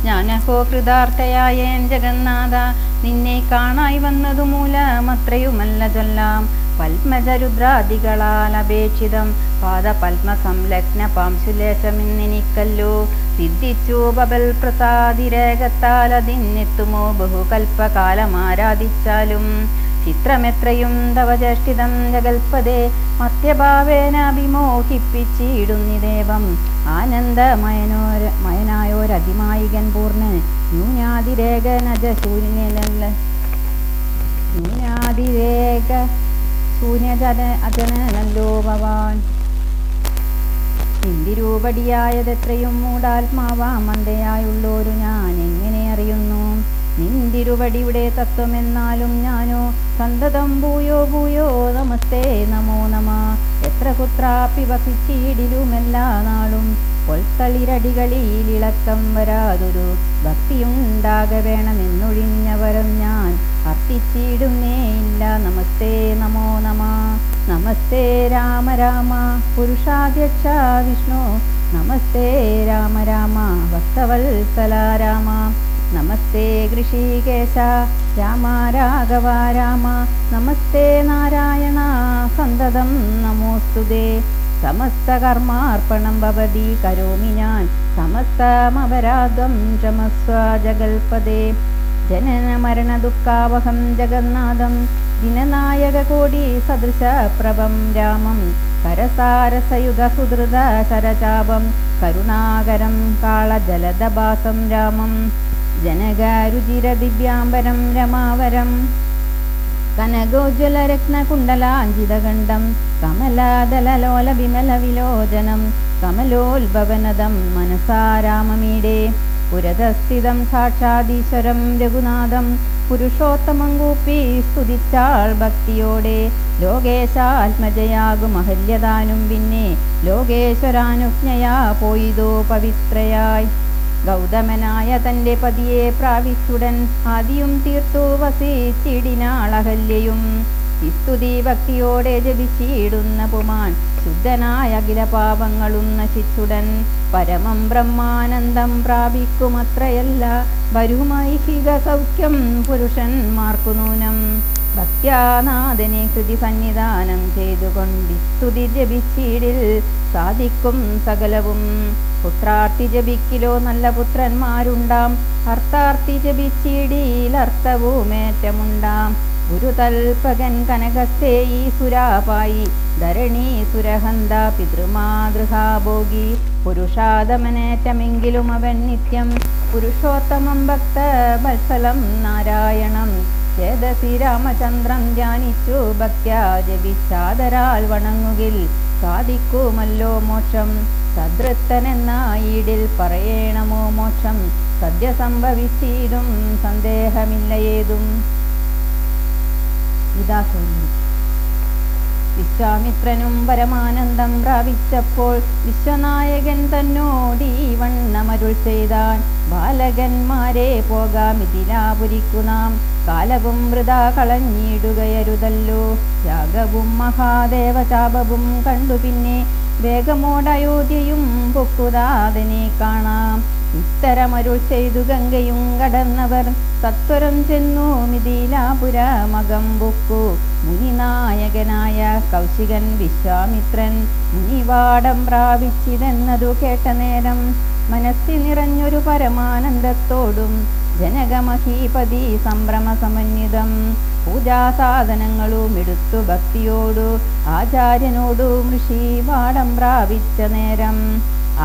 ഞാനഹോ കൃതാർത്ഥയായേൻ ജഗന്നാഥ, നിന്നെ കാണായി വന്നതു മൂലമത്രയുമല്ല ചൊല്ലാം. പത്മജരുദ്രാദികളാൽ അപേക്ഷിതം പാദപത്മ സംലഗ്ന പാംശുലേശമെന്നെനിക്കല്ലോ. സിദ്ധിച്ചു ബബൽ പ്രസാദിരേഖത്താൽ അതിനെത്തുമോ ബഹുകൽപ്പകാലമാരാധിച്ചാലും. ചിത്രമെത്രയും തവ ചേഷ്ടിതം ജഗൽപദേ, മർത്യഭാവേന വിമോഹിപ്പിച്ചിടുന്നിദേവം. ആനന്ദമയനായോരതിമായികൻ പൂർണ്ണൻ ന്യൂനാതിരേക ശൂന്യജനല്ലോ ഭവാൻ. നിന്തിരൂപടിയായതെത്രയും മൂഢാത്മാവാം മന്ദയായുള്ളോരു ഞാൻ എങ്ങനെ അറിയുന്നു നിന്തിരുവടിയുടെ തത്വമെന്നാലും ഞാനോ സന്തതം ഭൂയോ ഭൂയോ നമസ്തേ നമോ നമ. എത്ര കുത്രാപ്പി വസിച്ചിടിലുമെല്ലാ നാളും പൊൽത്തളിരടികളിലിളക്കം വരാതൊരു ഭക്തിയുണ്ടാക വേണമെന്നൊഴിഞ്ഞവരം ഞാൻ അർത്ഥിച്ചിടുന്നേ ഇല്ല. നമസ്തേ നമോ നമ. നമസ്തേ രാമ രാമ പുരുഷാധ്യക്ഷ വിഷ്ണു, നമസ്തേ രാമ രാമ ഭക്തവത്സല രാമ. നമസ്തേ ഋഷികേശ രാമ രാഘവ രാമ, നമസ്തേ നാരായണ സന്തതം നമോസ്തുതേ. സമസ്തകർമാർപ്പണം ഭവതി കരോമി ഞാൻ, സമസ്തമപരാധം ക്ഷമസ്വ ജഗൽപദേ. ജനന മരണ ദുഃഖാവഹം ജഗന്നാഥം, ദിനനായകകോടി സദൃശപ്രഭം രാമം. കരസാരസയുഗ സുധൃത ശരചാപം, കരുണാകരം കാളജലദഭാസം രാമം. ജനകരുചിര ദിവ്യാംബരം രമാവരം, കനകോജ്വലരത്നകുണ്ടലാഞ്ചിതകണ്ഠം. കമലാദലലോല വിമല വിലോചനം, കമലോത്ഭവനദം മനസാ രാമമീഡേ. പുരതസ്ഥിതം സാക്ഷാദീശ്വരം രഘുനാഥം, പുരുഷോത്തമം കൂപ്പി സ്തുതിച്ചാൾ ഭക്തിയോടെ. ലോകേശാത്മജയാകും അഹല്യതാനും പിന്നെ ലോകേശ്വരാനുജ്ഞയാ പോയിതോ പവിത്രയായി. ഗൗതമനായ തൻ്റെ പതിയെ പ്രാപിച്ചുടൻ ആദിയും തീർത്തു വസിച്ചിടിനാളഹല്യയും. സ്തുതി ഭക്തിയോടെ ജപിച്ചിടുന്ന പുമാൻ ശുദ്ധനായ അഖില പാപങ്ങളും നശിച്ചുടൻ പരമം ബ്രഹ്മാനന്ദം പ്രാപിക്കുമത്രയല്ല വരുമൈഹിക സൗഖ്യം പുരുഷന്മാർക്കു നൂനം. ഭക്ത്യാനാഥനെ ഹൃദി സന്നിധാനം ചെയ്തുകൊണ്ട് സ്തുതി ജപിച്ചിടിൽ സാധിക്കും സകലവും. പുത്രാർത്ഥി ജപിക്കിലോ നല്ല പുത്രന്മാരുണ്ടാം, അർത്ഥാർത്ഥി ജപിച്ചിടിൽ അർത്ഥവുമേറ്റമുണ്ടാം. ഗുരുതൽപകൻ കനകസ്ഥേ ഈ സുരാപായി ധരണി സുരഹന്ത പിതൃമാതൃഹാഭോഗി. പുരുഷാദമനേറ്റമെങ്കിലും അവൻ നിത്യം പുരുഷോത്തമം ഭക്ത വത്സലം നാരായണം. ചേതസി രാമചന്ദ്രം ധ്യാനിച്ചു ഭക്ത്യാ ജപിച്ചാദരാൽ വണങ്ങുകിൽ സാധിക്കുമല്ലോ മോക്ഷം. സദൃത്തനെന്നായിടിൽ പറയണമോ മോക്ഷം, സദ്യ സംഭവിച്ചിടും സന്ദേഹമില്ല ഏതും. ഇതാ ചൊല്ലി. വിശ്വാമിത്രനും പരമാനന്ദം പ്രാപിച്ചപ്പോൾ വിശ്വനായകൻ തന്നോടീ വണ്ണമരുൾ ചെയ്താൻ. ബാലകന്മാരെ പോകാമിഥിലാപുരിക്കു നാം, കാലവും വൃഥാ കളഞ്ഞിടുകയരുതല്ലോ. യാഗവും മഹാദേവചാപവും കണ്ടു പിന്നെ വേഗമോടയോധ്യയും പൊക്കുതാതനെ കാണാം. ഇത്തരമരുൾ ചെയ്തു ഗംഗയും കടന്നവർ സത്വരം ചെന്നു മിഥിലാപുരമകം പൊക്കു. മുനിനായകനായ കൗശികൻ വിശ്വാമിത്രൻ മുനിവാടം പ്രാപിച്ചിതെന്നതു കേട്ട നേരം മനസ്സിൽ നിറഞ്ഞൊരു പരമാനന്ദത്തോടും ജനകമഹീപതി സംഭ്രമസമന്വിതം പൂജാസാധനങ്ങളും എടുത്തു ഭക്തിയോടു ആചാര്യനോടും ഋഷി വാടം പ്രാപിച്ച നേരം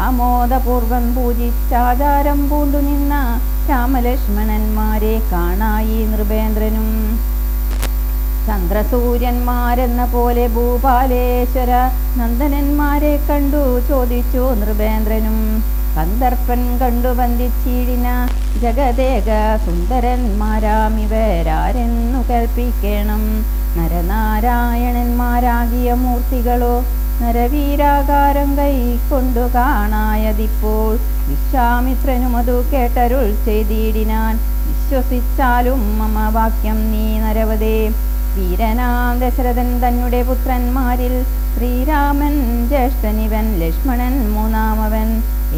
ആമോദപൂർവം പൂജിച്ചാചാരം പൂണ്ടു നിന്ന രാമലക്ഷ്മണന്മാരെ കാണായി നൃപേന്ദ്രനും. ചന്ദ്രസൂര്യന്മാരെന്ന പോലെ ഭൂപാലേശ്വര നന്ദനന്മാരെ കണ്ടു ചോദിച്ചു നൃപേന്ദ്രനും. കന്ദർപ്പൻ കണ്ടു ബന്ധിച്ചിടിന ജഗദേക സുന്ദരന്മാരാമിവരാരെന്നു കൽപ്പിക്കണം. നരനാരായണന്മാരാകിയ മൂർത്തികളോ നരവീരാകാരം കൈക്കൊണ്ടു കാണായതിപ്പോൾ. വിശ്വാമിത്രനും അതു കേട്ടരുൾ ചെയ്തിടിനാൻ. വിശ്വസിച്ചാലും മമ വാക്യം നീ നരവതേ. വീരനാം ദശരഥൻ തന്നെ പുത്രന്മാരിൽ ശ്രീരാമൻ ജ്യേഷ്ഠനിവൻ, ലക്ഷ്മണൻ മൂന്നാമവൻ,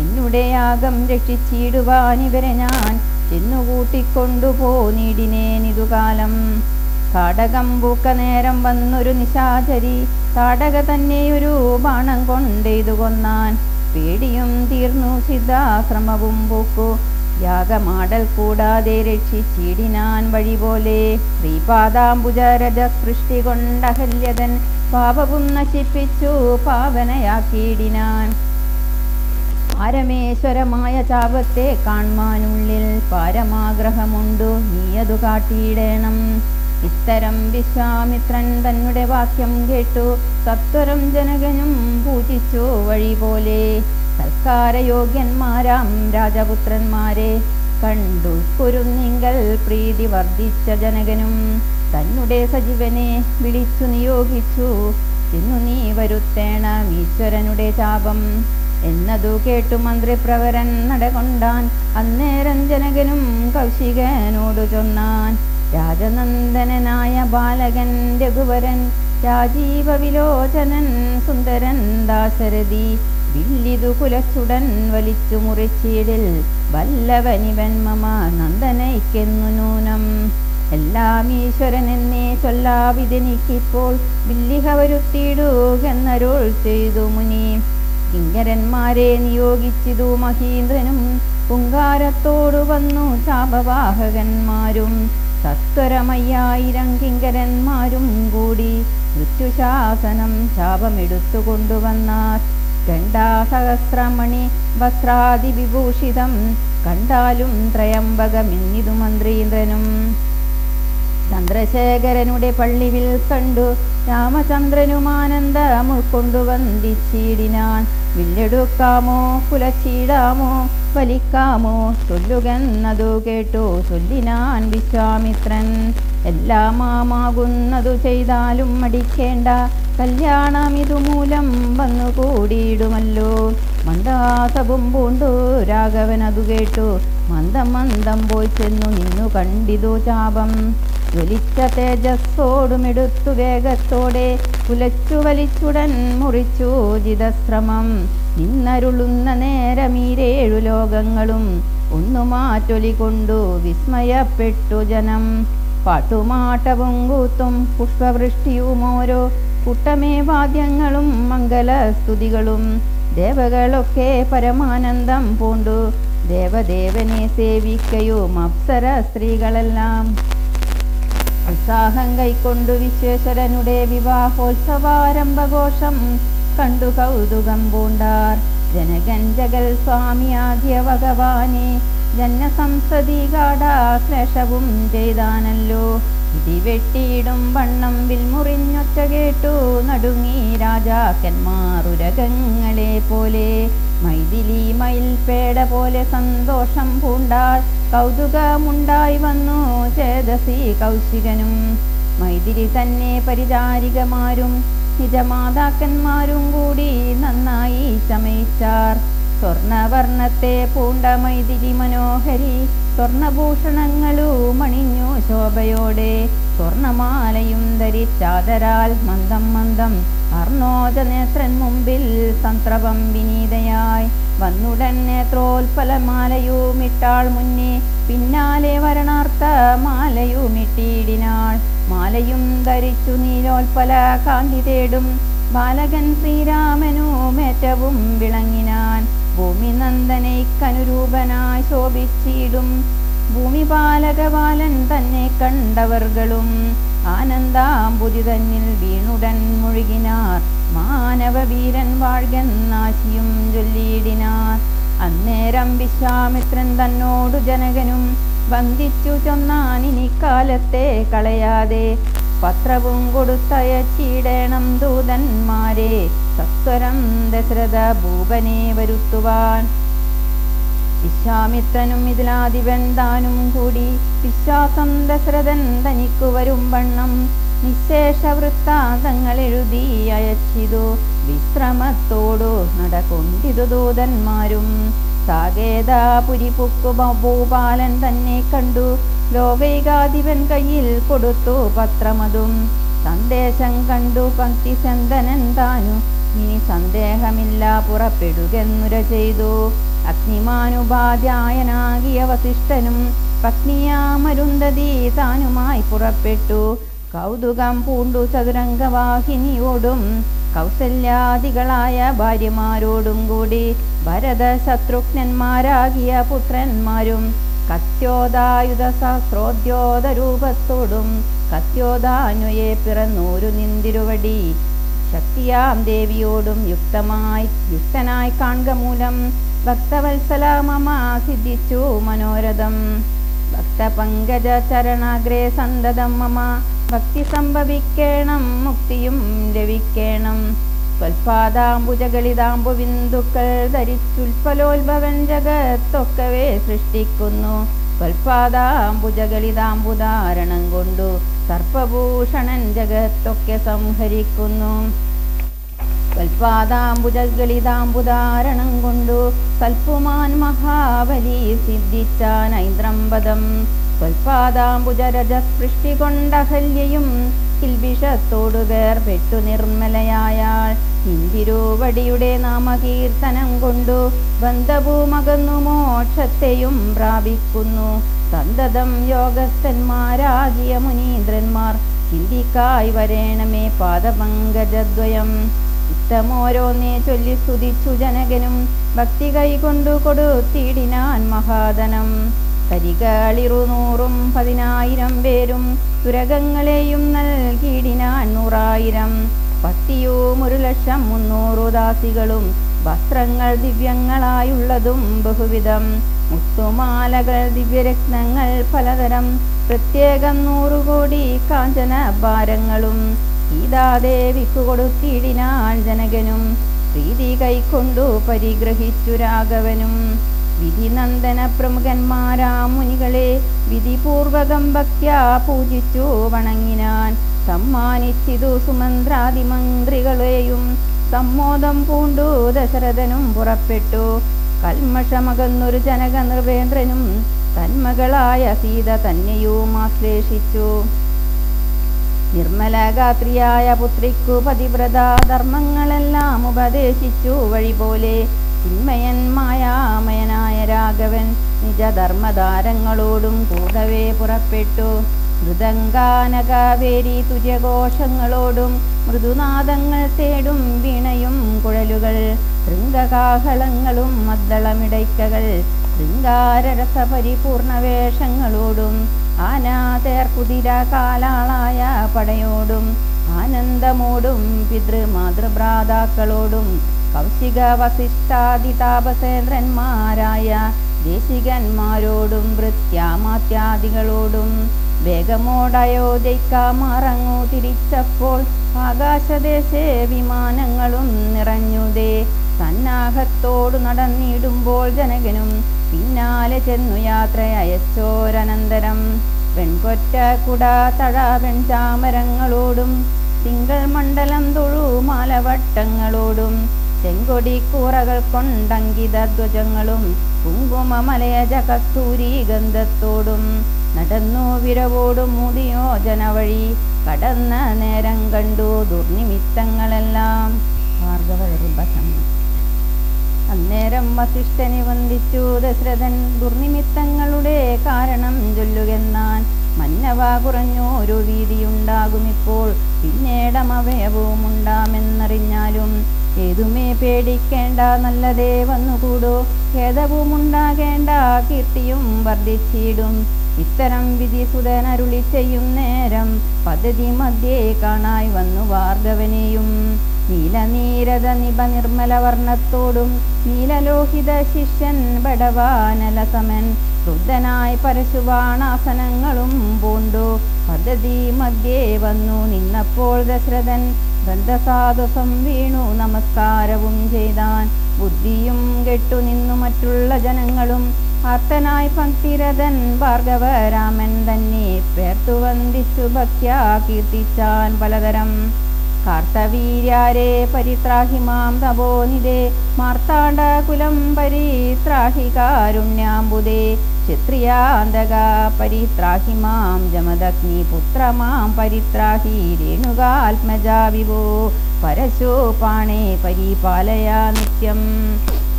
എന്നുടെ യാഗം രക്ഷിച്ചിടുവാൻ ഇവരെ ഞാൻ ചെന്നുകൂട്ടിക്കൊണ്ടുപോന്നിടിനേനിതുകാലം. കാടകം പൂക്ക നേരം വന്നൊരു നിശാചരി താടക തന്നെയൊരു ബാണം കൊണ്ടെയ്തു കൊന്നാൻ. പേടിയും തീർന്നു സിദ്ധാശ്രമവും പൂക്കു യാഗമാടൽ കൂടാതെ രക്ഷിച്ചിടിനാൻ വഴിപോലെ. ശ്രീപാദാംബുജരജസ്പൃഷ്ടി കൊണ്ടഹല്യതൻ പാപവും നശിപ്പിച്ചു പാവനയാക്കിയിടിനാൻ. പാരമേശ്വരമായ ചാപത്തെ കാൺമാനുള്ളിൽ പാരമാഗ്രഹമുണ്ടു, നീയതു കാട്ടിയിടേണം. ഇത്തരം വിശ്വാമിത്രൻ തന്നെ വാക്യം കേട്ടു സത്വരം ജനകനും പൂജിച്ചു വഴിപോലെ. സൽക്കാരയോഗ്യന്മാരാം രാജപുത്രന്മാരെ കണ്ടു കുരുന്നിങ്കൽ പ്രീതി വർദ്ധിച്ച ജനകനും തന്നെ സജീവനെ വിളിച്ചു നിയോഗിച്ചു. ചെന്നു നീ വരുത്തേണം ഈശ്വരനുടെ ചാപം എന്നതു കേട്ടു മന്ത്രിപ്രവരൻ നടകൊണ്ടാൻ. അന്നേരം ജനകനും കൗശികനോടു ചൊന്നാൻ. രാജനന്ദനായ ബാലകൻ രഘുവരൻ രാജീവ വിലോചനൻ സുന്ദരൻ ദാശരഥി വില്ലിതു കുലച്ചുടൻ വലിച്ചു മുറിച്ചിടിൽ വല്ലവനിവൻ മമ നന്ദനയ്ക്കെന്നു നൂനം. എല്ലാം ഈശ്വരൻ എന്നേ ചൊല്ലാവിതെനിക്കിപ്പോൾ വില്ലിഹ വരുത്തിയിടുകെന്നരുൾ ചെയ്തു മുനി. കിങ്കരന്മാരെ നിയോഗിച്ചിതു മഹീന്ദ്രനും പുങ്കാരത്തോടു വന്നു ചാപവാഹകന്മാരും. സത്വരമയ്യായിരം കിങ്കരന്മാരും കൂടി മൃത്യുശാസനം ശാപമെടുത്തു കൊണ്ടുവന്നാർ. ഗണ്ഡാസഹസ്രമണി വസ്ത്രാദിവിഭൂഷിതം കണ്ടാലും ത്രയംബകമെന്നിതു മന്ത്രീന്ദ്രനും. ചന്ദ്രശേഖരനുടെ പള്ളിവിൽ കണ്ടു രാമചന്ദ്രനുമാനന്ദം ഉൾക്കൊണ്ടു വന്ദിച്ചിടിനാൻ. വില്ലെടുക്കാമോ കുലച്ചിടാമോ വലിക്കാമോ ചൊല്ലുകെന്നതു കേട്ടു ചൊല്ലിനാൻ വിശ്വാമിത്രൻ. എല്ലാമാകുന്നതു ചെയ്താലും മടിക്കേണ്ട, കല്യാണമിതു മൂലം വന്നു കൂടിയിടുമല്ലോ. മന്ദാസവും പൂണ്ടു രാഘവനതു കേട്ടു മന്ദം മന്ദം പോയി ചെന്നു നിന്നു കണ്ടിതു ചാപം. ജ്വലിച്ച തേജസ്സോടുമെടുത്തു വേഗത്തോടെ കുലച്ചു വലിച്ചുടൻ മുറിച്ചു ജിതശ്രമം. നിന്നരുളുന്ന നേരമീരേഴു ലോകങ്ങളും ഒന്നു മാറ്റൊലി കൊണ്ടു വിസ്മയപ്പെട്ടു ജനം. പാട്ടുമാട്ടവും കൂത്തും പുഷ്പവൃഷ്ടിയും ഓരോ കൂട്ടമേ വാദ്യങ്ങളും മംഗലസ്തുതികളും. ദേവകളൊക്കെ പരമാനന്ദം പൂണ്ടു ദേവദേവനെ സേവിക്കയും അപ്സര സ്ത്രീകളെല്ലാം. ഉത്സാഹം കൈക്കൊണ്ടു വിശ്വേശ്വരനുടെ വിവാഹോത്സവാരംഭഘോഷം കണ്ടു കൗതുകം പൂണ്ടാർ. ജനകൻ ജഗൽ സ്വാമിയാകിയ ഭഗവാനെ ജന്മസംസതി ഗാഢാശ്ലേഷവും ചെയ്താനല്ലോ. ഇടിവെട്ടിയിടും വണ്ണം വിൽമുറിഞ്ഞൊച്ച കേട്ടു നടുങ്ങി രാജാക്കന്മാരുരകങ്ങളെ പോലെ. മൈഥിലി മയിൽപേട പോലെ സന്തോഷം പൂണ്ടാൾ കൗതുകമുണ്ടായി വന്നു ചേതസി കൗശികനും. മൈഥിലി തന്നെ പരിചാരികമാരും നിജമാതാക്കന്മാരും കൂടി നന്നായി ചമയിച്ചാർ. സ്വർണവർണ്ണത്തെ പൂണ്ട മൈഥിലി മനോഹരി സ്വർണഭൂഷണങ്ങളും അണിഞ്ഞു ശോഭയോടെ. സ്വർണമാലയും ധരിച്ചാദരാൽ മന്ദം മന്ദം അർണോജനേത്രൻ മുമ്പിൽ സന്ത്രപം വിനീതയായി വന്നുടൻ നേത്രോൽപലമാലയുമിട്ടാൾ മുന്നേ. പിന്നാലെ വരണാർത്ഥ മാലയുമിട്ടിടിനാൾ. മാലയും ധരിച്ചു നീലോൽപല കാന്തി തേടും ബാലകൻ ശ്രീരാമനുമേറ്റവും വിളങ്ങിനാൻ. ഭൂമി നന്ദനയ്ക്കനുരൂപനായി ശോഭിച്ചിടും ഭൂമിപാലകബാലൻ തന്നെ കണ്ടവർകളും ആനന്ദാംബുതി തന്നിൽ വീണുടൻ മുഴുകിനാർ. മാനവവീരൻ വാഴ്കെന്നാശിയും ചൊല്ലിയിടിനാർ. അന്നേരം വിശ്വാമിത്രൻ തന്നോടു ജനകനും വന്ദിച്ചു ചൊന്നാൻ, ഇനിക്കാലത്തെ കളയാതെ പത്രവും കൊടുത്തയച്ചിടേണം ദൂതന്മാരെ സത്വരം ദശരഥ ഭൂപനെ വരുത്തുവാൻ. വിശ്വാമിത്രനും ഇതിലാധിപൻ താനും കൂടി വിശ്വാസം ദശരഥൻ തനിക്കു വരും വണ്ണം നിശേഷ വൃത്താന്തങ്ങൾ എഴുതി അയച്ചിതു. വിശ്രമത്തോടു നടകൊണ്ടിതു ദൂതന്മാരും. സാകേതാപുരി പുക്കു ഭൂപാലൻ തന്നെ കണ്ടു ലോകൈകാധിപൻ കയ്യിൽ കൊടുത്തു പത്രമതും. സന്ദേശം കണ്ടു പങ്ക്തിചന്ദനൻ താനു ഇനി സന്ദേഹമില്ല പുറപ്പെടുകെന്നുര ചെയ്തു. അഗ്നിമാനുപാധ്യായനാകിയ വസിഷ്ഠനും പത്നിയാമരുന്ധതി താനുമായി പുറപ്പെട്ടു. കൗതുകം പൂണ്ടു ചതുരംഗവാഹിനിയോടും കൗസല്യാദികളായ ഭാര്യമാരോടും കൂടി ഭരത ശത്രുഘ്നന്മാരാകിയ പുത്രന്മാരും കത്യോദായുധ സഹസ്രോദ്യോതരൂപത്തോടും കത്യോദാന്വയെ പിറന്നൂരു നിന്തിരുവടി ശക്തിയാം ദേവിയോടും യുക്തനായി കാൺക മൂലം ഭക്തവത്സല മമ സിദ്ധിച്ചു മനോരഥം. ഭക്തപങ്കജ ചരണാഗ്രേ സന്തതം മമ ഭക്തി സംഭവിക്കേണം മുക്തിയും ലഭിക്കേണം. സ്വൽപാദാംബുജഗളിതാംബുബിന്ദുക്കൾ ധരിച്ചുൽപ്പലോത്ഭവൻ ജഗത്തൊക്കവേ സൃഷ്ടിക്കുന്നു. സ്വൽപാദാംബുജഗളിതാംബുധാരണം കൊണ്ടു സർപ്പഭൂഷണൻ ജഗത്തൊക്കെ സംഹരിക്കുന്നു. സ്വൽപാദാംബുജഗളിതാംബുധാരണം കൊണ്ടു സൽപ്പുമാൻ മഹാബലി സിദ്ധിച്ചാൻ ഐന്ദ്രംപദം. സ്വൽപാദാംബുജരജസ്പൃഷ്ടി കൊണ്ടഹല്യയും കിൽബിഷത്തോടു വേർപെട്ടു നിർമ്മലയായാൾ. ഇന്ദിരുവടിയുടെ നാമകീർത്തനം കൊണ്ടു ബന്ധഭൂമകന്നു മോക്ഷത്തെയും പ്രാപിക്കുന്നു. സന്തതം യോഗസ്ഥന്മാരാകിയ മുനീന്ദ്രന്മാർ ചിന്തിക്കായി വരേണമേ പാദപങ്കജദ്വയം. ഇത്തമോരോന്നേ ചൊല്ലി സ്തുതിച്ചു ജനകനും ഭക്തി കൈകൊണ്ടു കൊടുത്തിടിനാൻ മഹാധനം. തരികളിറുനൂറും 10,000 പേരും തുരകങ്ങളെയും നൽകിയിടിനാൻ 100,000. പത്തിയും 1,300,000 ദാസികളും വസ്ത്രങ്ങൾ ദിവ്യങ്ങളായുള്ളതും ബഹുവിധം. മുത്തുമാലകൾ ദിവ്യരത്നങ്ങൾ പലതരം പ്രത്യേകം 100 കോടി കാഞ്ചന ഭാരങ്ങളും സീതാദേവിക്കു കൊടുത്തിടിനാൻ ജനകനും. പ്രീതി കൈക്കൊണ്ടു പരിഗ്രഹിച്ചു രാഘവനും. വിധിനന്ദന പ്രമുഖന്മാരാം മുനികളെ വിധിപൂർവകം ഭക്ത്യാ പൂജിച്ചു വണങ്ങിനാൻ. സമ്മാനിച്ചിതു സുമന്ത്രാദിമന്ത്രികളെയും സമ്മോദം പൂണ്ടു ദശരഥനും പുറപ്പെട്ടു. കൽമഷമകന്നൊരു ജനക നൃപേന്ദ്രനും തന്മകളായ സീത തന്നെയും ആശ്ലേഷിച്ചു. നിർമ്മലഗാത്രിയായ പുത്രിക്കു പതിവ്രത ധർമ്മങ്ങളെല്ലാം ഉപദേശിച്ചു വഴിപോലെ. ചിന്മയൻ മായാമയനായ രാഘവൻ നിജധർമ്മധാരങ്ങളോടും കൂടവേ പുറപ്പെട്ടു. മൃദംഗാനകവേരി തുര്യഘോഷങ്ങളോടും മൃദുനാദങ്ങൾ തേടും വീണയും കുഴലുകൾ ശൃംഗകാഹളങ്ങളും മദ്ദളമിടയ്ക്കകൾ ശൃംഗാരരസപരിപൂർണ വേഷങ്ങളോടും ആനാതേർ കുതിര കാലാളായ പടയോടും ആനന്ദമോടും പിതൃമാതൃഭ്രാതാക്കളോടും കൗശിക വസിഷ്ഠാദി താപസേന്ദ്രന്മാരായ ദേശികന്മാരോടും ഭൃത്യാമാത്യാദികളോടും വേഗമോടയോധ്യയ്ക്കാമറങ്ങു തിരിച്ചപ്പോൾ ആകാശദേശേ വിമാനങ്ങളും നിറഞ്ഞുതേ. സന്നാഹത്തോടു നടന്നിടുമ്പോൾ ജനകനും പിന്നാലെ ചെന്നു യാത്ര അയച്ചോരനന്തരം വെൺകൊറ്റ കുട തഴ വെൺചാമരങ്ങളോടും തിങ്കൾ മണ്ഡലം തൊഴുമാലവട്ടങ്ങളോടും ചെങ്കൊടിക്കൂറകൾ കൊണ്ടങ്കിത ധ്വജങ്ങളും കുങ്കുമമലയജ കസ്തൂരി ഗന്ധത്തോടും നടന്നു വിരവോടും മുതിയോ ജനവഴി കടന്ന നേരം കണ്ടു ദുർനിമിത്തങ്ങളെല്ലാം. ഭാർഗവദർഭസം. അന്നേരം വസിഷ്ഠനെ വന്ദിച്ചു ദശരഥൻ ദുർനിമിത്തങ്ങളുടെ കാരണം ചൊല്ലുകെന്നാൻ. മന്നവ കുറഞ്ഞോരു ഭീതിയുണ്ടാകുമിപ്പോൾ പിന്നീടമവയവും ഉണ്ടാമെന്നറിഞ്ഞാലും ഏതുമേ പേടിക്കേണ്ട നല്ലതേ വന്നുകൂടോ. ഖേദവുമുണ്ടാകേണ്ട കീർത്തിയും വർദ്ധിച്ചിടും. ഇത്തരം വിധി സുതനരുളി ചെയ്യും നേരം പദ്ധതി മധ്യേ കാണായി വന്നു ഭാർഗവനെയും. നീലനീരത നിപ നിർമ്മല വർണ്ണത്തോടും നീലലോഹിത ശിഷ്യൻ ബടവാനലസമൻ ക്രുദ്ധനായി പരശുബാണാസനങ്ങളും പൂണ്ടു പദ്ധതി മധ്യേ വന്നു നിന്നപ്പോൾ ദശരഥൻ ബന്ധസാധുസം വീണു നമസ്കാരവും ചെയ്താൻ. ബുദ്ധിയും കെട്ടു നിന്നു മറ്റുള്ള ജനങ്ങളും ആർത്തനായി ഭക്തിരഥൻ ഭാർഗവരാമൻ തന്നെ പേർത്തു വന്ദിച്ചു ഭക്ത്യാ കീർത്തിച്ചാൻ പലതരം. കാർത്തവീര്യാരേ പരിത്രാഹിമാം തപോനിധേ മാർത്താണ്ഡകുലം പരിത്രാഹി കാരുണ്യാംബുദേ ക്ഷത്രിയാന്തക പരിത്രാഹി മാം ജമദഗ്നി പുത്ര മാം പരിത്രാഹി രേണുകാത്മജാ വിഭോ പരശോപാണേ പരിപാലയ നിത്യം.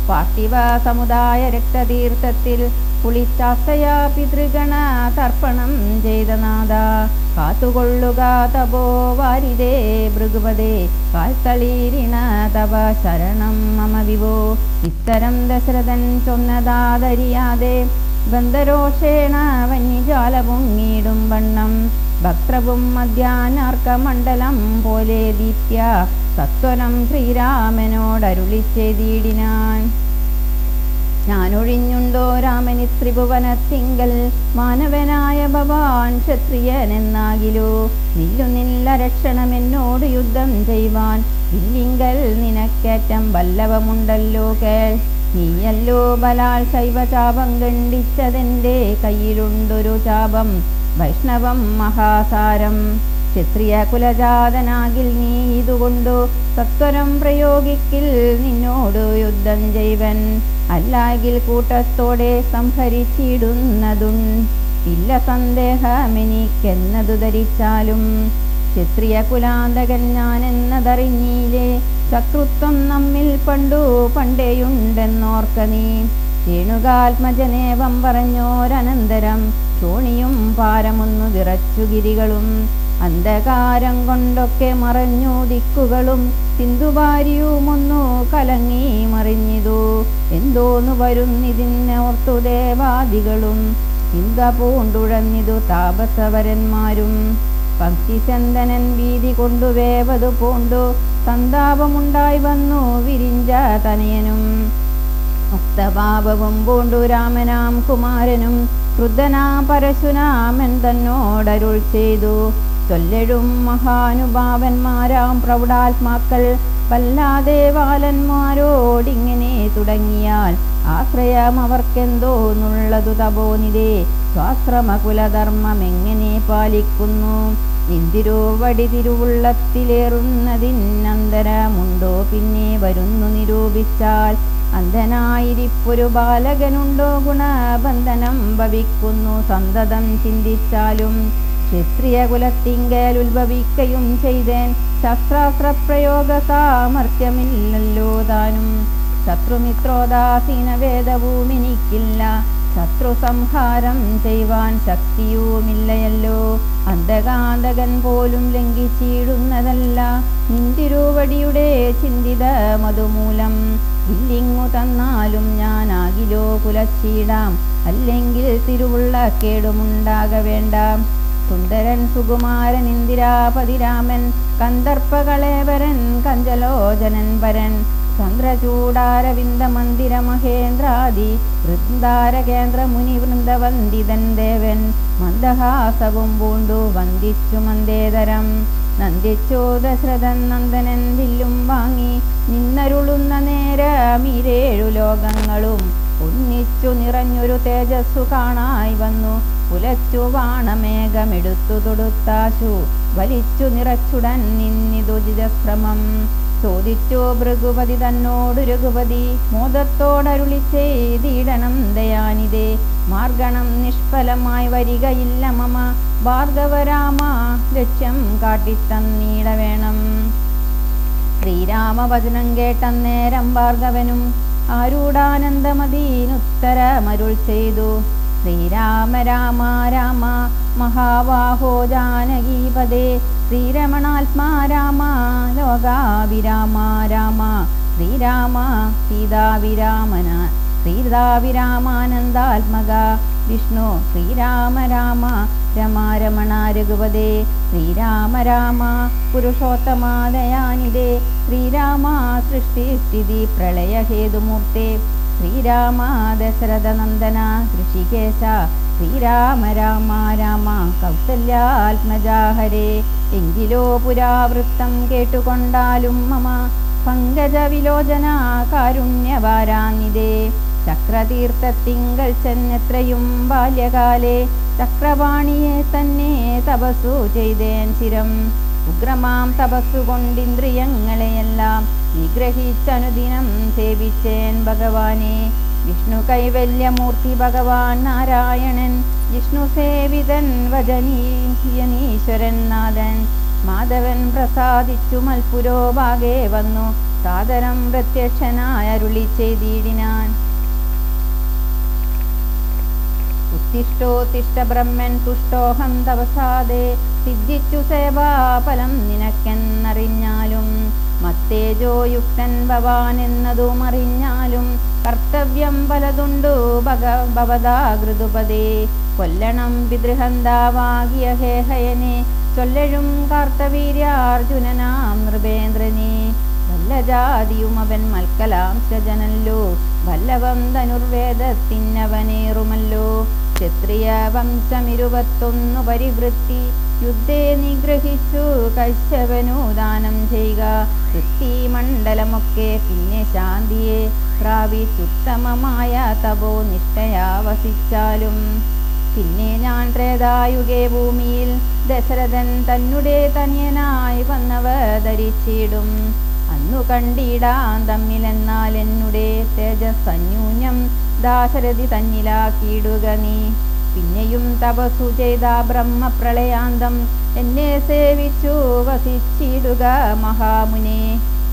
പാർത്ഥിവ സമുദായ രക്തതീർത്ഥത്തിൽ കുളിച്ചാസ്തയാ പിതൃഗണ തർപ്പണം ചെയ്ത നാഥ കാത്തുകൊള്ളുക തപോ വാരിതേ ഭൃഗുപതേ കാൽത്തളീരിണ തവ ശരണം മമ വിവോ. ഇത്തരം ദശരഥൻ ചൊന്നതാതരിയാതെ ബന്ധരോഷേണ വന്യജാല പൊങ്ങിയിടും വണ്ണം ഭക്ത്രവും മധ്യാനാർക്കമണ്ഡലം പോലെ ദീപ്യ സത്വരം ശ്രീരാമനോടരുളി ചെയ്തിടിനാൻ. ഞാനൊഴിഞ്ഞുണ്ടോ രാമനി ത്രിഭുവനത്തിങ്കൽ മാനവനായ ഭവാൻ ക്ഷത്രിയനെന്നാകിലോ നില്ലുനില്ല രക്ഷണമെന്നോട് യുദ്ധം ചെയ്യുവാൻ ഇല്ലിങ്കൽ നിനക്കേറ്റം വല്ലഭമുണ്ടല്ലോ കേൾ. നീയല്ലോ ബലാൽ ശൈവചാപം ഖണ്ഡിച്ചതെന്റെ കയ്യിലുണ്ടൊരു ചാപം വൈഷ്ണവം മഹാസാരം. ക്ഷത്രിയ കുലജാതനാകിൽ നീ ഇതുകൊണ്ടു സത്വരം പ്രയോഗിക്കിൽ നിന്നോട് യുദ്ധം ചെയ്വൻ അല്ലാകിൽ കൂട്ടത്തോടെ സംഹരിച്ചിടുന്നതും ഇല്ല സന്ദേഹമെനിക്കെന്നതു ധരിച്ചാലും. ക്ഷത്രിയ കുലാന്തകൻ ഞാനെന്നതറിഞ്ഞീലേ ശത്രുത്വം നമ്മിൽ പണ്ടേയുണ്ടെന്നോർക്ക നീ. രേണുകാത്മജനേവം പറഞ്ഞോരനന്തരം ശോണിയും പാരമൊന്നു വിറച്ചു ഗിരികളും അന്ധകാരം കൊണ്ടൊക്കെ മറഞ്ഞു ദിക്കുകളും സിന്ധുവാരിയുമൊന്നു കലങ്ങി മറിഞ്ഞിതു. എന്തോന്നു വരുന്നിതിനോർത്തു ദേവാദികളും ചിന്ത പൂണ്ടുഴന്നിതു താപസവരന്മാരും. ഭക്തിചന്ദനൻ ഭീതി കൊണ്ടു വേവതു പൂണ്ടു സന്താപമുണ്ടായി വന്നു വിരിഞ്ച തനയനും. മുക്തഭാവവും പൂണ്ടു രാമനാം കുമാരനും ക്രുദ്ധനാ പരശുരാമൻ തന്നോടരുൾ ചെയ്തു. ചൊല്ലഴും മഹാനുഭാവന്മാരാം പ്രൗഢാത്മാക്കൾ വല്ലാതെ ബാലന്മാരോടിങ്ങനെ തുടങ്ങിയാൽ ആശ്രയം അവർക്കെന്തോന്നുള്ളതു തപോനിതേ. സ്വാശ്രമകുലധർമ്മമെങ്ങനെ പാലിക്കുന്നു എന്തിരോ വടി തിരുവുള്ളത്തിലേറുന്നതിനന്തരമുണ്ടോ പിന്നെ വരുന്നു നിരൂപിച്ചാൽ. അന്ധനായിരിപ്പൊരു ബാലകനുണ്ടോ ഗുണബന്ധനം ഭവിക്കുന്നു സന്തതം ചിന്തിച്ചാലും. ക്ഷത്രിയ കുലത്തിങ്കൽ ഉത്ഭവിക്കയും ചെയ്തേൻ ശസ്ത്രാസ്ത്രപ്രയോഗ സാമർഥ്യമില്ലല്ലോ താനും. ശത്രുമിത്രോദാസീന വേദവും എനിക്കില്ല ശത്രു സംഹാരം ചെയ്യുവാൻ ശക്തിയുമില്ലയല്ലോ. അന്ധകാന്തകൻ പോലും ലംഘിച്ചിടുന്നതല്ല നിന്തിരുവടിയുടെ ചിന്തിത മധുമൂലം. ഇല്ലിങ്ങു തന്നാലും ഞാനാകിലോ കുലച്ചീടാം അല്ലെങ്കിൽ തിരുവുള്ള കേടുമുണ്ടാക വേണ്ട. സുന്ദരൻ സുകുമാരൻ ഇന്ദിരാപതിരാമൻ കന്ദർപ്പകളേവരൻ കഞ്ചലോചനൻ പരൻ ചന്ദ്രചൂടാരവിന്ദ മന്ദിര മഹേന്ദ്രാദി വൃന്ദാര കേന്ദ്ര മുനി വൃന്ദവന്ദിതൻ ദേവൻ മന്ദഹാസവും പൂണ്ടു വന്ദിച്ചു മന്ദേതരം. നന്ദിച്ചു ദശരഥൻ നന്ദനൻ വില്ലും വാങ്ങി നിന്നരുളുന്ന നേരമിരേഴു ലോകങ്ങളും ഒന്നിച്ചു നിറഞ്ഞൊരു തേജസ്സു കാണായി വന്നു. പുലച്ചു വാണമേഘമെടുത്തു തൊടുത്താശു വലിച്ചു നിറച്ചുടൻ നിന്നിതുചിതശ്രമം. ചോദിച്ചു ഭൃഗുപതി തന്നോടു രഘുപതി മോദത്തോടരുളി ചെയ്തിടണം ദയാനിതേ. മാർഗണം നിഷ്ഫലമായി വരികയില്ല മമ ഭാർഗവരാമ ലക്ഷ്യം കാട്ടിത്തന്നീട വേണം. ശ്രീരാമവചനം കേട്ടന്നേരം ഭാർഗവനും ആരൂഢാനന്ദമതീനുത്തരമരുൾ ചെയ്തു. ശ്രീരാമ രാമ രാമ മഹാവാഹോ ജാനകീപദേ ശ്രീരമണാത്മാ രാമ ലോകാവിരാമ രാമ ശ്രീരാമ സീതാവിരാമാനന്ദാത്മക വിഷ്ണു ശ്രീരാമ രാമ രമാരമണ രഘുപദേ ശ്രീരാമ രാമ പുരുഷോത്തമാദയാനിതേ ശ്രീരാമ സൃഷ്ടിസ്ഥിതി പ്രളയഹേതുമൂർത്തേ ശ്രീരാമ ദശരഥനന്ദന ഋഷികേശ ശ്രീരാമ രാമ രാമ കൗസല്യാത്മജാ ഹരേ. എങ്കിലോ പുരാവൃത്തം കേട്ടുകൊണ്ടാലും മമ പങ്കജ വിലോചന കാരുണ്യവാരാനിതേ. ചക്രതീർത്ഥത്തിങ്കൽ ചെന്നെത്രയും ബാല്യകാലേ ചക്രപാണിയെ തന്നെ തപസ്സു ചെയ്തേൻ ചിരം. ഉഗ്രമാം തപസ്സുകൊണ്ടിന്ദ്രിയങ്ങളെയെല്ലാം നിഗ്രഹിച്ചനുദിനം സേവിച്ചേൻ ഭഗവാനെ. വിഷ്ണു കൈവല്യമൂർത്തി ഭഗവാൻ നാരായണൻ, ജിഷ്ണു സേവിതൻ വചനീയനീശ്വരൻ നാഥൻ. മാധവൻ പ്രസാദിച്ചു മൽപുരോഭാഗെ വന്നു, സാദരം പ്രത്യക്ഷനായ അരുളി ചെയ്തിടിനാൻ. ഉത്തിഷ്ഠോത്തിഷ്ഠ ബ്രഹ്മൻ തുഷ്ടോഹം തപസാദേ, സിദ്ധിച്ചു സേവാഫലം നിനക്കെന്നറിഞ്ഞാലും. മത്തേജോയുക്തൻ ഭവാൻ എന്നതും അറിഞ്ഞാലും, കർത്തവ്യം പലതുണ്ടു ഭവതാകൃതുപദേ. കൊല്ലണം പിതൃഹന്താവാകിയ ഹേഹയനെ, ചൊല്ലഴും കാർത്തവീര്യാർജുനനാം നൃപേന്ദ്രനെ. വല്ലജാതിയും അവൻ മൽക്കലാംശജനല്ലോ, വല്ലഭം ധനുർവേദത്തിനവനേറുമല്ലോ. ക്ഷത്രിയ വംശം 21 പരിവൃത്തി, യുദ്ധേ നിഗ്രഹിച്ചു കശ്യപനു ദാനം ചെയ്യുക. വൃത്തിമണ്ഡലമൊക്കെ പിന്നെ ശാന്തിയെ പ്രാപിച്ചുത്തമമായ തപോ നിഷ്ഠയാ വസിച്ചാലും. പിന്നെ ഞാൻ ത്രേതായുഗേ ഭൂമിയിൽ ദശരഥൻ തന്നെ തനിയനായി വന്നവതരിച്ചിടും. അന്നു കണ്ടിടാൻ തമ്മിലെന്നാൽ എന്നുടെ തേജസ്സന്യൂന്യം ദാശരഥി തന്നിലാക്കിയിടുക നീ. പിന്നെയും തപസ്സു ചെയ്ത ബ്രഹ്മപ്രളയാന്തം എന്നെ സേവിച്ചു വസിച്ചിടുക മഹാമുനെ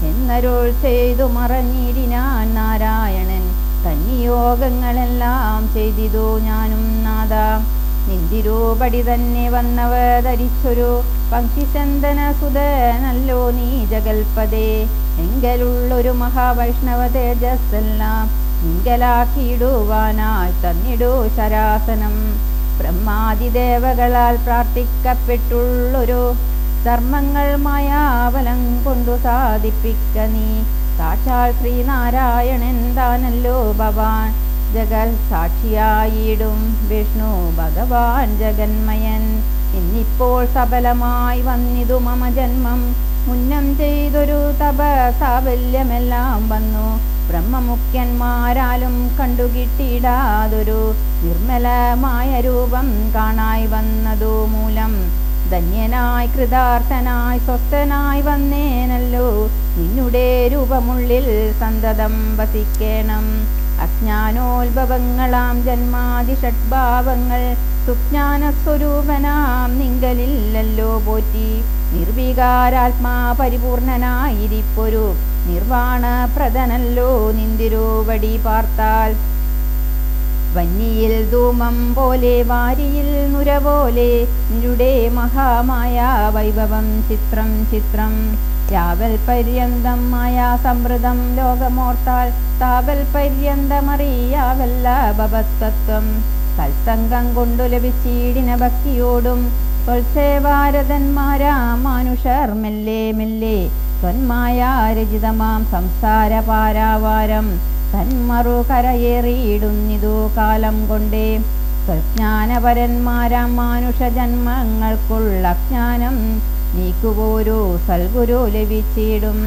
എന്നരുൾ ചെയ്തു മറഞ്ഞിടിനാൻ നാരായണൻ. തന്നിയോഗങ്ങളെല്ലാം ചെയ്തിതു ഞാനും നാഥ. നിന്തിരൂപടി തന്നെ വന്നവതരിച്ചൊരു പങ്ക്തിചന്ദന സുതനല്ലോ നീ ജഗൽപദേ. എങ്കലുള്ളൊരു മഹാവൈഷ്ണവ തേജസ്സെല്ലാം നിങ്കലാക്കിയിടുവാനായി തന്നിടൂ ശരാസനം. ബ്രഹ്മാദിദേവകളാൽ പ്രാർത്ഥിക്കപ്പെട്ടുള്ളൊരു ധർമ്മങ്ങൾ മായാബലം കൊണ്ടു സാധിപ്പിക്ക നീ. സാക്ഷാൽ ശ്രീനാരായണൻ താനല്ലോ ഭവാൻ, ജഗൽ സാക്ഷിയായിടും വിഷ്ണു ഭഗവാൻ ജഗന്മയൻ. ഇന്നിപ്പോൾ സഫലമായി വന്നിതു മമ ജന്മം, മുന്നം ചെയ്തൊരു തപസാഫല്യമെല്ലാം വന്നു. ബ്രഹ്മമുഖ്യന്മാരാലും കണ്ടുകിട്ടിടാതൊരു നിർമ്മലമായ രൂപം കാണായി വന്നതു മൂലം, ധന്യനായി കൃതാർത്ഥനായി സ്വസ്ഥനായി വന്നേനല്ലോ. നിന്നുടെ രൂപമുള്ളിൽ സന്തതം വസിക്കേണം. അജ്ഞാനോത്ഭവങ്ങളാം ജന്മാദി ഷഡ്ഭാവങ്ങൾ സുജ്ഞാനസ്വരൂപനാം നിങ്കലില്ലല്ലോ പോറ്റി. നിർവികാരാത്മാ പരിപൂർണനായിരിപ്പൊരു നിർവാണപ്രദനല്ലോ നിന്തിരുവടി പാർത്താൽ. വന്നിയിൽ ധൂമം പോലെ വാരിയിൽ നുര പോലെ നിരുടെ മഹാമായ വൈഭവം ചിത്രം ചിത്രം. യാവൽ പര്യന്തം മായാ സമൃദ്ധം ലോകമോർത്താൽ, താവൽ പര്യന്തമറിയാവല്ല ഭവത്തത്വം. സത്സംഗം കൊണ്ടു ലഭിച്ചിടിന ഭക്തിയോടും ത്വൽസേവാരതന്മാരാ മാനുഷർ മെല്ലെ മെല്ലെ ത്വന്മായാരചിതമാം സംസാര പാരാവാരം തന്മറു കരയേറിയിടുന്നിതു കാലം കൊണ്ടേ. സ്വജ്ഞാനപരന്മാരാം മാനുഷ ജന്മങ്ങൾക്കുള്ള അജ്ഞാനം നീക്കുപോരു സൽഗുരു ലഭിച്ചിടും.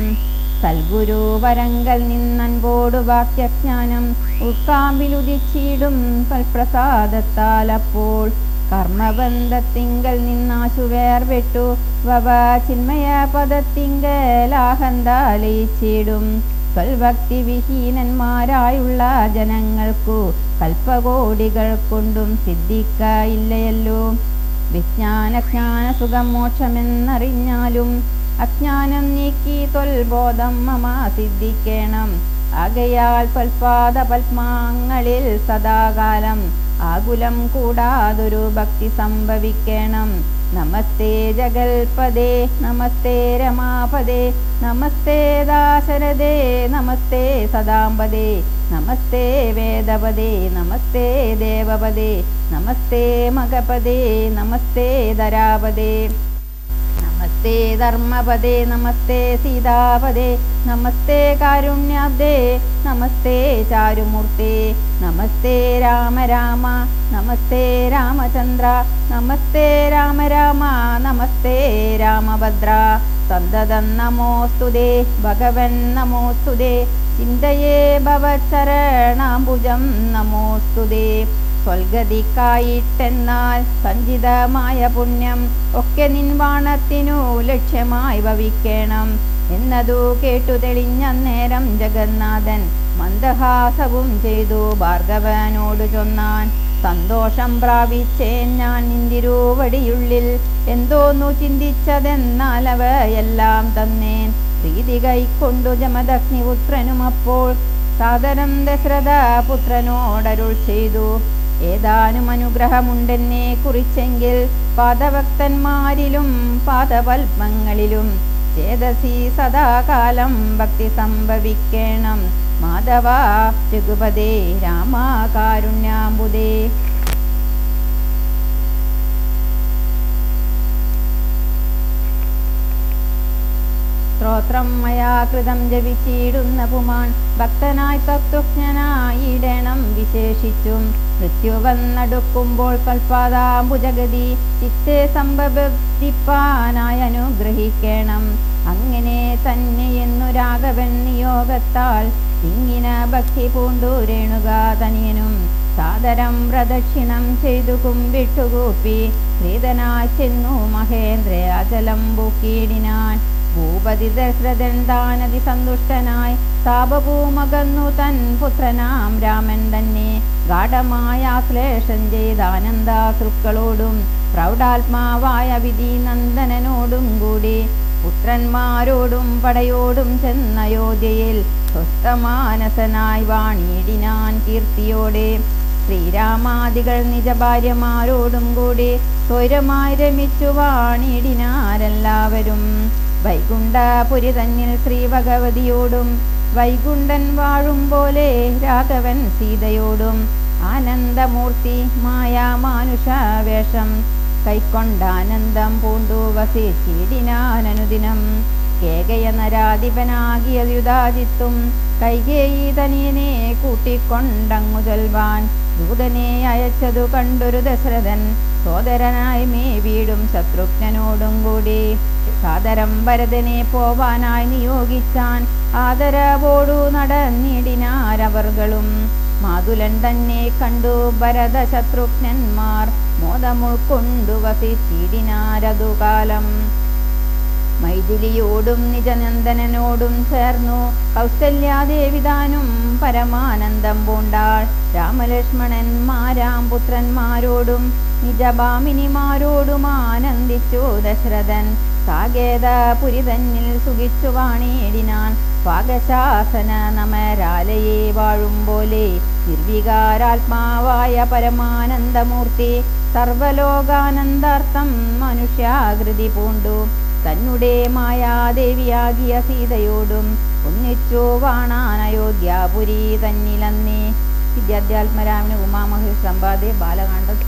സൽഗുരു വരങ്കൽ നിന്നൻപോടു വാക്യജ്ഞാനം ഉൾക്കാമ്പിലുദിച്ചിടും തൽപ്രസാദത്താൽ. അപ്പോൾ കർമ്മബന്ധത്തിങ്കൽ നിന്നാശു വേർപെട്ടു വവ ചിന്മയ പദത്തിങ്കലാഹന്താലയിച്ചിടും. സ്വൽഭക്തി വിഹീനന്മാരായുള്ള ജനങ്ങൾക്കു കൽപ്പകോടികൾ കൊണ്ടും സിദ്ധിക്കയില്ലയല്ലോ. വിജ്ഞാനജ്ഞാന സുഖം മോക്ഷമെന്നറിഞ്ഞാലും അജ്ഞാനം നീക്കി ത്വൽബോധം മമ സിദ്ധിക്കണം. ആകയാൽ ത്വൽപാദ പത്മാങ്ങളിൽ സദാകാലം ആകുലം കൂടാതൊരു ഭക്തി സംഭവിക്കണം. നമസ്തേ ജഗൽപദേ നമസ്തേ രമാപദേ നമസ്തേ ദാശരഥേ നമസ്തേ സദാംബദേ നമസ്തേ വേദപദേ നമസ്തേ ദേവപദേ നമസ്തേ മഗപദേ നമസ്തേ ധരാപദേ നമസ്തേ ധർമ്മപദേ നമസ്തേ സീതാപദേ നമസ്തേ കാരുണ്യാബ്ദേ നമസ്തേ ചാരുമൂർത്തേ നമസ്തേ രാമ രാമ നമസ്തേ രാമചന്ദ്ര നമസ്തേ രാമ രാമ നമസ്തേ രാമഭദ്ര. സന്തതം നമോസ്തുതേ ഭഗവൻ നമോസ്തുതേ ചിന്തയേ ഭവച്ചരണാംബുജം നമോസ്തുതേ. സ്വൽഗതിക്കായിട്ടെന്നാൽ സഞ്ചിതമായ പുണ്യം ഒക്കെ നിൻവാണത്തിനു ലക്ഷ്യമായി ഭവിക്കണം എന്നതു കേട്ടു തെളിഞ്ഞ നേരം ജഗന്നാഥൻ മന്ദഹാസവും ചെയ്തു ഭാർഗവനോട് ചൊന്നാൻ. സന്തോഷം പ്രാപിച്ചേൻ ഞാൻ നിന്തിരുവടിയുള്ളിൽ, എന്തോന്നു ചിന്തിച്ചതെന്നാൽ അവയെല്ലാം തന്നേൻ. പ്രീതി കൈക്കൊണ്ടു ജമദഗ്നിപുത്രനും അപ്പോൾ സാദരം ദശരഥ പുത്രനോടരുൾ ചെയ്തു. ഏതാനും അനുഗ്രഹമുണ്ടെന്നെ കുറിച്ചെങ്കിൽ പാദഭക്തന്മാരിലും പാദപൽപങ്ങളിലും ചേതസി സദാകാലം ഭക്തി സംഭവിക്കണം. മാധവ രഘുപതേ രാമ കാരുണ്യാംബുദേ. സ്തോത്രം മയാ കൃതം ജപിച്ചിടുന്ന പുമാൻ ഭക്തനായി തത്വജ്ഞനായിടണം വിശേഷിച്ചും. മൃത്യു വന്നടുക്കുമ്പോൾ കൽപ്പാദാംബുജഗതി ചിത്തെ സംഭവിപ്പാനായി അനുഗ്രഹിക്കണം. അങ്ങനെ തന്നെയെന്നു രാഘവൻ നിയോഗത്താൽ ഇങ്ങിന ഭക്തി പൂണ്ടു രേണുകാതനിയനും സാദരം പ്രദക്ഷിണം ചെയ്തു കുമ്പിട്ടുകൂപ്പി പ്രീതനായി ചെന്നു മഹേന്ദ്രയാചലം പൂക്കിയിടിനാൻ. ഭൂപതി ദശരഥൻ താനതി സന്തുഷ്ടനായി താപഭൂമകന്നു തൻ പുത്രനാം രാമൻ തന്നെ ഗാഠമായ ആശ്ലേഷം ചെയ്താനന്ദാശ്രുക്കളോടും പ്രൗഢാത്മാവായ വിധി നന്ദനനോടും കൂടി പുത്രന്മാരോടും പടയോടും ചെന്നയോധ്യയിൽ സ്വസ്ഥമാനസനായി വാണിയിടിനാൻ കീർത്തിയോടെ. ശ്രീരാമാദികൾ നിജഭാര്യമാരോടും കൂടി സ്വൈരമായി രമിച്ചു വാണിയിടിനാരെല്ലാവരും. വൈകുണ്ഠപുരി തന്നിൽ ശ്രീ ഭഗവതിയോടും വൈകുണ്ഠൻ വാഴും പോലെ രാഘവൻ സീതയോടും ആനന്ദമൂർത്തി മായാമാനുഷവേഷം കൈക്കൊണ്ടാനന്ദം പൂണ്ടു വസിച്ചിടിനാനനുദിനം. കേകയ നരാധിപനാകിയ യുധാജിത്തും കൈകേയി തനിയനെ കൂട്ടിക്കൊണ്ടങ്ങു ചൊൽവാൻ ദൂതനെ അയച്ചതു കണ്ടൊരു ദശരഥൻ സോദരനായി മേ വീടും ശത്രുഘ്നനോടും കൂടി സാദരം ഭരതനെ പോവാനായി നിയോഗിച്ചാൻ. ആദരവോടു നടന്നിടിനാരവർകളും മാതുലൻ തന്നെ കണ്ടു ഭരത ശത്രുഘ്നന്മാർ മോദമുൾക്കൊണ്ടു വസിച്ചിടിനാരതുകാലം. മൈഥിലിയോടും നിജനന്ദനനോടും ചേർന്നു കൗസല്യാദേവിതാനും പരമാനന്ദം പൂണ്ടാൾ. രാമലക്ഷ്മണന്മാരാം പുത്രന്മാരോടും നിജഭാമിനിമാരോടും ആനന്ദിച്ചു ദശരഥൻ. സാകേതപുരി തന്നിൽ സുഖിച്ചു വാണിയിടിനാൻ. പാകശാസന നമരാലയെ വാഴും പോലെ നിർവികാരാത്മാവായ പരമാനന്ദമൂർത്തി സർവലോകാനന്ദാർത്ഥം മനുഷ്യാകൃതി പൂണ്ടു തന്നെ മായാദേവിയാകിയ സീതയോടും ഒന്നിച്ചു വാണാൻ അയോധ്യാപുരി തന്നിലന്നേ. വിദ്യാധ്യാത്മരാമിന് ഉമാമഹേഷ് സമ്പാദേ ബാലകാണ്ഡം.